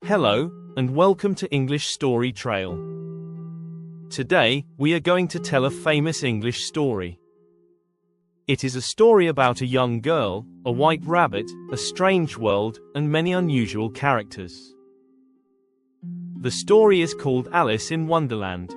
Hello, and welcome to English Story Trail. Today, we are going to tell a famous English story. It is a story about a young girl, a white rabbit, a strange world, and many unusual characters. The story is called Alice in Wonderland.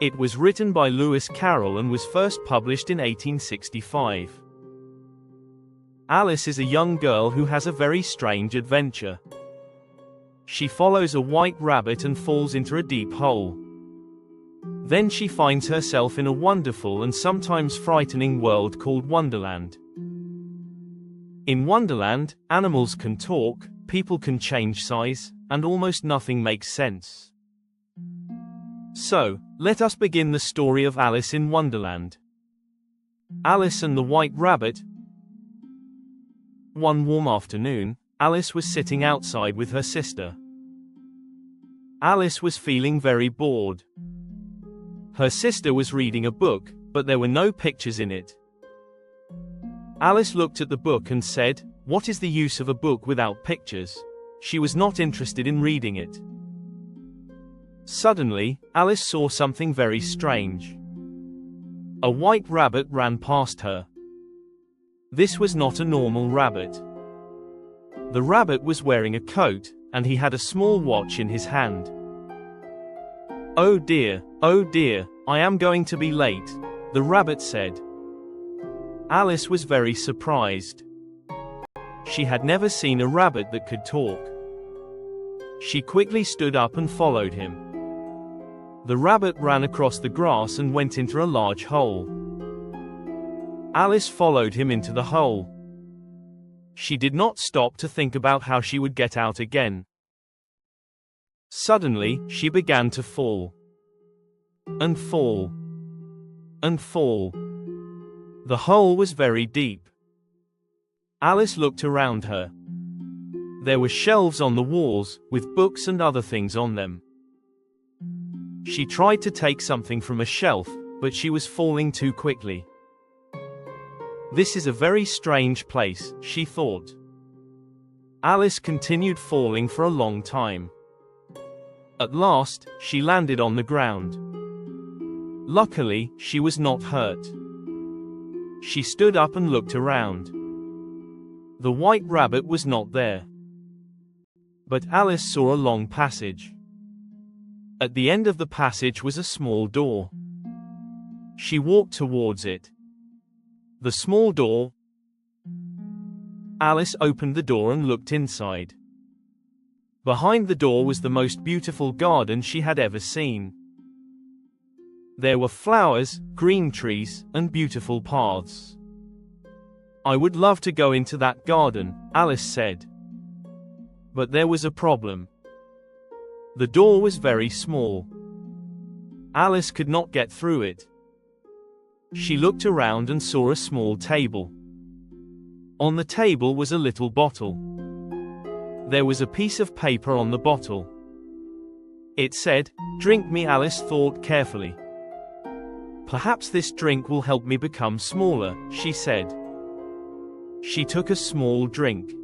It was written by Lewis Carroll and was first published in 1865. Alice is a young girl who has a very strange adventure. She follows a white rabbit and falls into a deep hole. Then she finds herself in a wonderful and sometimes frightening world called Wonderland. In Wonderland, animals can talk, people can change size, and almost nothing makes sense. So, let us begin the story of Alice in Wonderland. Alice and the White Rabbit. One warm afternoon, Alice was sitting outside with her sister. Alice was feeling very bored. Her sister was reading a book, but there were no pictures in it. Alice looked at the book and said, "What is the use of a book without pictures?" She was not interested in reading it. Suddenly, Alice saw something very strange. A white rabbit ran past her. This was not a normal rabbit. The rabbit was wearing a coat, and he had a small watch in his hand. Oh dear, I am going to be late," the rabbit said. Alice was very surprised. She had never seen a rabbit that could talk. She quickly stood up and followed him. The rabbit ran across the grass and went into a large hole. Alice followed him into the hole. She did not stop to think about how she would get out again. Suddenly, she began to fall. And fall. And fall. The hole was very deep. Alice looked around her. There were shelves on the walls, with books and other things on them. She tried to take something from a shelf, but she was falling too quickly. This is a very strange place, she thought. Alice continued falling for a long time. At last, she landed on the ground. Luckily, she was not hurt. She stood up and looked around. The white rabbit was not there. But Alice saw a long passage. At the end of the passage was a small door. She walked towards it. The small door. Alice opened the door and looked inside. Behind the door was the most beautiful garden she had ever seen. There were flowers, green trees, and beautiful paths. "I would love to go into that garden," Alice said. But there was a problem. The door was very small. Alice could not get through it. She looked around and saw a small table. On the table was a little bottle. There was a piece of paper on the bottle. It said, "Drink me," Alice thought carefully. "Perhaps this drink will help me become smaller," she said. She took a small drink.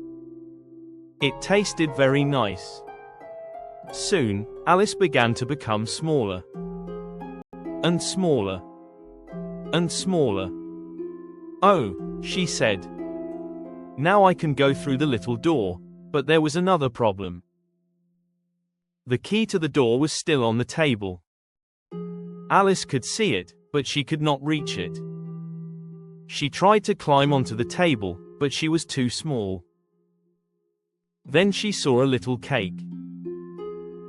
It tasted very nice. Soon, Alice began to become smaller. And smaller. And smaller. "Oh," she said. "Now I can go through the little door," but there was another problem. The key to the door was still on the table. Alice could see it, but she could not reach it. She tried to climb onto the table, but she was too small. Then she saw a little cake.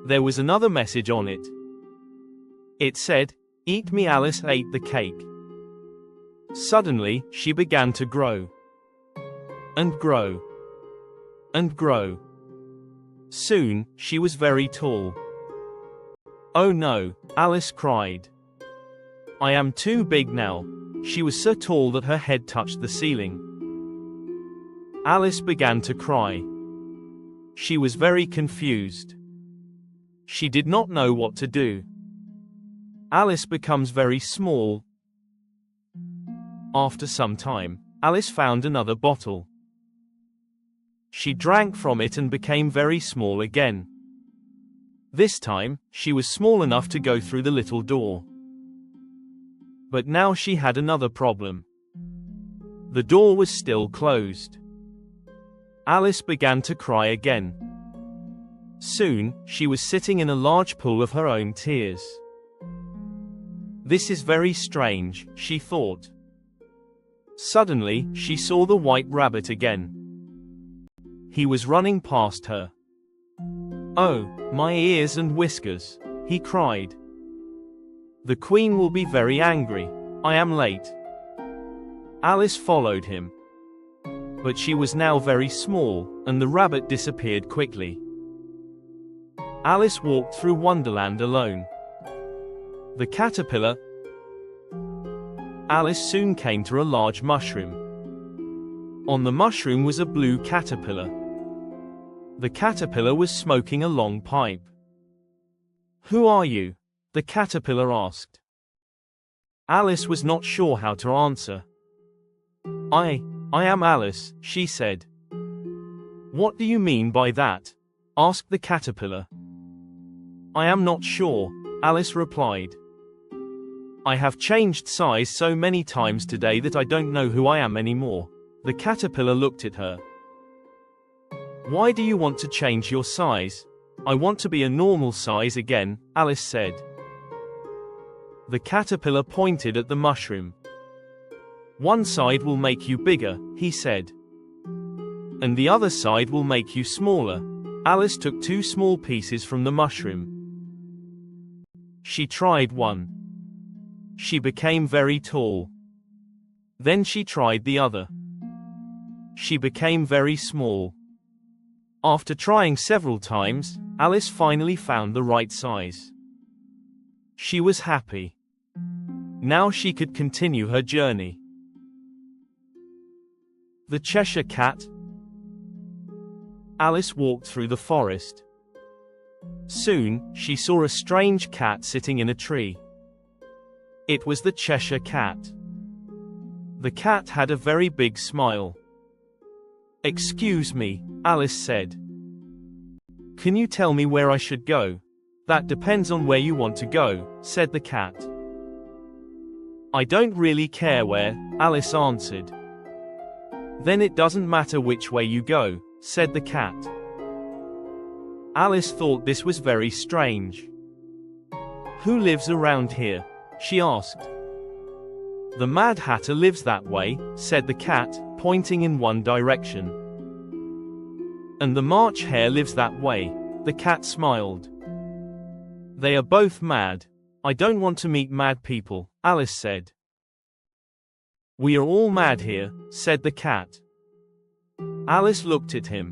There was another message on it. It said, "Eat me." Alice ate the cake. Suddenly, she began to grow. And grow. And grow. Soon, she was very tall. "Oh no," Alice cried. "I am too big now." She was so tall that her head touched the ceiling. Alice began to cry. She was very confused. She did not know what to do. Alice becomes very small. After some time, Alice found another bottle. She drank from it and became very small again. This time, she was small enough to go through the little door. But now she had another problem. The door was still closed. Alice began to cry again. Soon, she was sitting in a large pool of her own tears. This is very strange, she thought. Suddenly, she saw the white rabbit again. He was running past her. "Oh, my ears and whiskers," he cried. "The Queen will be very angry. I am late." Alice followed him. But she was now very small, and the rabbit disappeared quickly. Alice walked through Wonderland alone. The caterpillar. Alice soon came to a large mushroom. On the mushroom was a blue caterpillar. The caterpillar was smoking a long pipe. "Who are you?" the caterpillar asked. Alice was not sure how to answer. I am Alice," she said. "What do you mean by that?" asked the caterpillar. "I am not sure," Alice replied. "I have changed size so many times today that I don't know who I am anymore." The caterpillar looked at her. "Why do you want to change your size?" "I want to be a normal size again," Alice said. The caterpillar pointed at the mushroom. "One side will make you bigger," he said. "And the other side will make you smaller." Alice took 2 small pieces from the mushroom. She tried one. She became very tall. Then she tried the other. She became very small. After trying several times, Alice finally found the right size. She was happy. Now she could continue her journey. The Cheshire Cat. Alice walked through the forest. Soon, she saw a strange cat sitting in a tree. It was the Cheshire Cat. The cat had a very big smile. "Excuse me," Alice said. "Can you tell me where I should go?" "That depends on where you want to go," said the cat. "I don't really care where," Alice answered. "Then it doesn't matter which way you go," said the cat. Alice thought this was very strange. "Who lives around here?" she asked. "The Mad Hatter lives that way," said the cat, pointing in one direction. "And the March Hare lives that way," the cat smiled. "They are both mad. I don't want to meet mad people," Alice said. "We are all mad here," said the cat. Alice looked at him.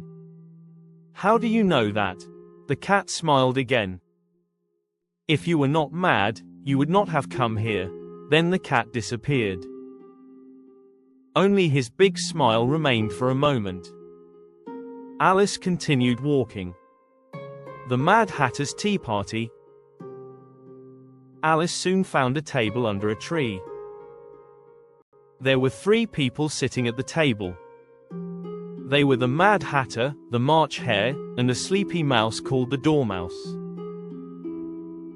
"How do you know that?" The cat smiled again. "If you were not mad, you would not have come here." Then the cat disappeared. Only his big smile remained for a moment. Alice continued walking. The Mad Hatter's tea party. Alice soon found a table under a tree. There were 3 people sitting at the table. They were the Mad Hatter, the March Hare, and a sleepy mouse called the Dormouse.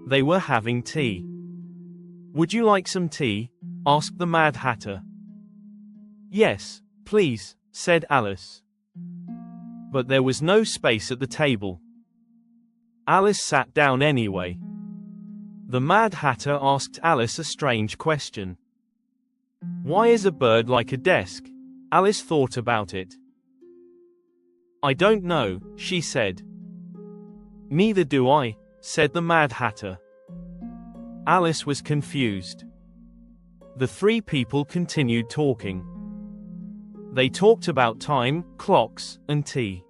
They were having tea. "Would you like some tea?" asked the Mad Hatter. "Yes, please," said Alice. But there was no space at the table. Alice sat down anyway. The Mad Hatter asked Alice a strange question. "Why is a bird like a desk?" Alice thought about it. "I don't know," she said. "Neither do I," said the Mad Hatter. Alice was confused. The 3 people continued talking. They talked about time, clocks, and tea.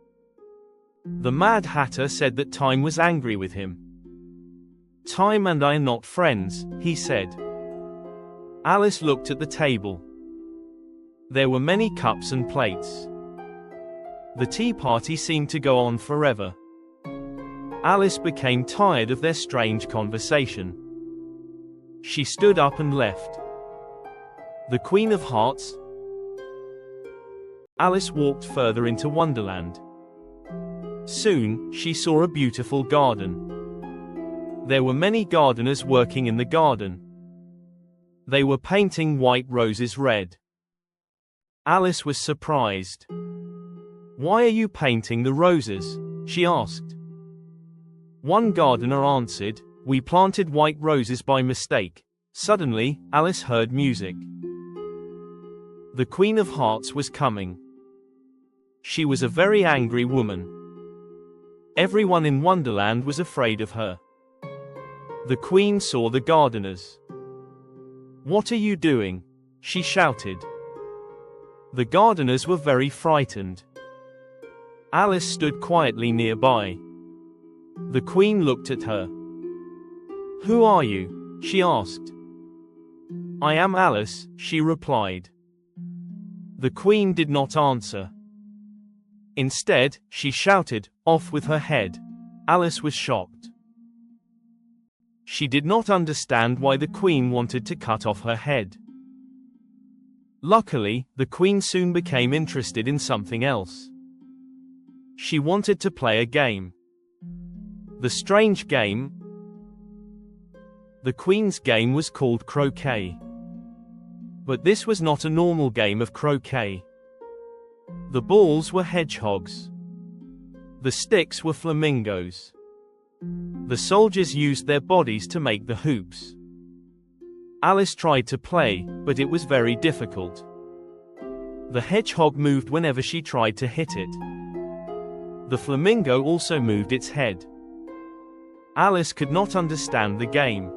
The Mad Hatter said that time was angry with him. "Time and I are not friends," he said. Alice looked at the table. There were many cups and plates. The tea party seemed to go on forever. Alice became tired of their strange conversation. She stood up and left. The Queen of Hearts. Alice walked further into Wonderland. Soon, she saw a beautiful garden. There were many gardeners working in the garden. They were painting white roses red. Alice was surprised. "Why are you painting the roses?" she asked. One gardener answered, "We planted white roses by mistake." Suddenly, Alice heard music. The Queen of Hearts was coming. She was a very angry woman. Everyone in Wonderland was afraid of her. The Queen saw the gardeners. "What are you doing?" she shouted. The gardeners were very frightened. Alice stood quietly nearby. The Queen looked at her. "Who are you?" she asked. "I am Alice," she replied. The Queen did not answer. Instead, she shouted, "Off with her head!" Alice was shocked. She did not understand why the Queen wanted to cut off her head. Luckily, the Queen soon became interested in something else. She wanted to play a game. The strange game. The Queen's game was called croquet. But this was not a normal game of croquet. The balls were hedgehogs. The sticks were flamingos. The soldiers used their bodies to make the hoops. Alice tried to play, but it was very difficult. The hedgehog moved whenever she tried to hit it. The flamingo also moved its head. Alice could not understand the game.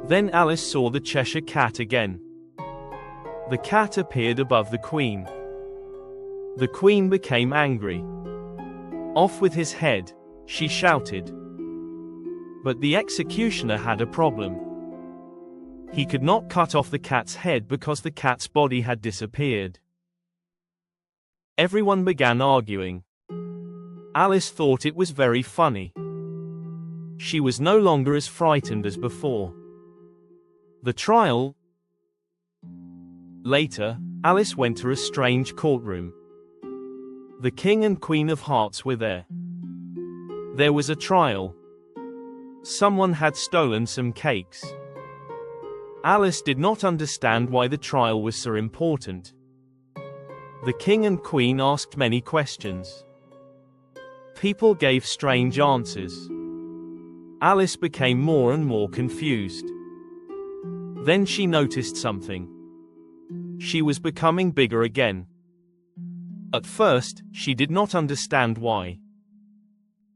Then Alice saw the Cheshire Cat again. The cat appeared above the Queen. The Queen became angry. "Off with his head!" she shouted. But the executioner had a problem. He could not cut off the cat's head because the cat's body had disappeared. Everyone began arguing. Alice thought it was very funny. She was no longer as frightened as before. The trial. Later, Alice went to a strange courtroom. The King and Queen of Hearts were there. There was a trial. Someone had stolen some cakes. Alice did not understand why the trial was so important. The King and Queen asked many questions. People gave strange answers. Alice became more and more confused. Then she noticed something. She was becoming bigger again. At first, she did not understand why.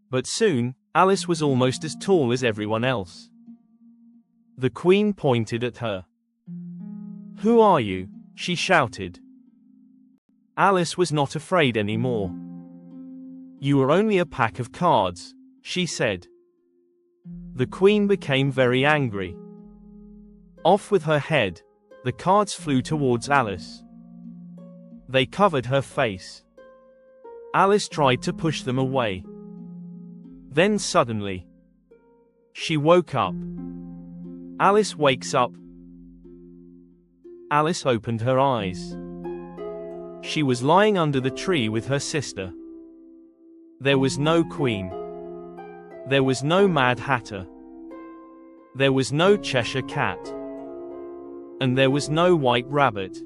But soon, Alice was almost as tall as everyone else. The Queen pointed at her. "Who are you?" she shouted. Alice was not afraid anymore. "You are only a pack of cards," she said. The Queen became very angry. Off with her head! The cards flew towards Alice. They covered her face. Alice tried to push them away. Then suddenly, she woke up. Alice wakes up. Alice opened her eyes. She was lying under the tree with her sister. There was no Queen. There was no Mad Hatter. There was no Cheshire Cat. And there was no White Rabbit.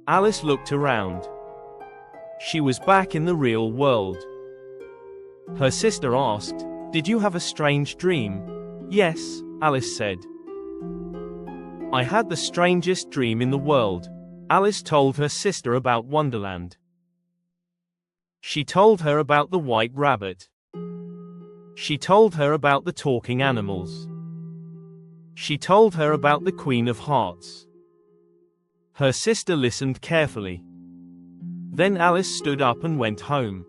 Alice looked around. She was back in the real world. Her sister asked, "Did you have a strange dream?" "Yes," Alice said. "I had the strangest dream in the world." Alice told her sister about Wonderland. She told her about the White Rabbit. She told her about the talking animals. She told her about the Queen of Hearts. Her sister listened carefully. Then Alice stood up and went home.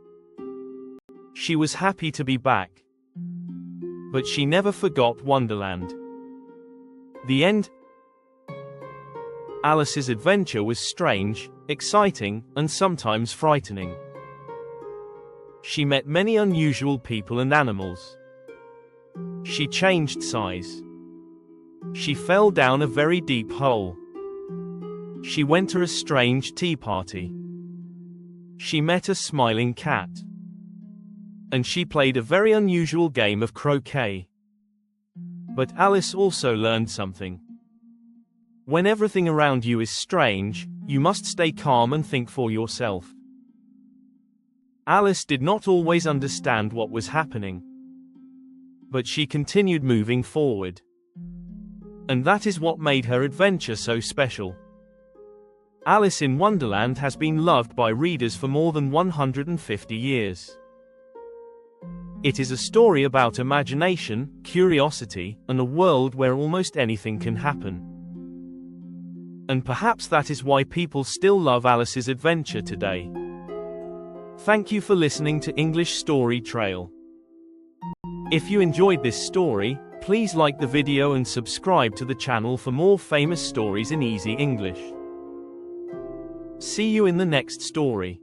She was happy to be back. But she never forgot Wonderland. The end. Alice's adventure was strange, exciting, and sometimes frightening. She met many unusual people and animals. She changed size. She fell down a very deep hole. She went to a strange tea party. She met a smiling cat. and she played a very unusual game of croquet. But Alice also learned something. When everything around you is strange, you must stay calm and think for yourself. Alice did not always understand what was happening, but she continued moving forward. And that is what made her adventure so special. Alice in Wonderland has been loved by readers for more than 150 years. It is a story about imagination, curiosity, and a world where almost anything can happen. And perhaps that is why people still love Alice's adventure today. Thank you for listening to English Story Trail. If you enjoyed this story, please like the video and subscribe to the channel for more famous stories in easy English. See you in the next story.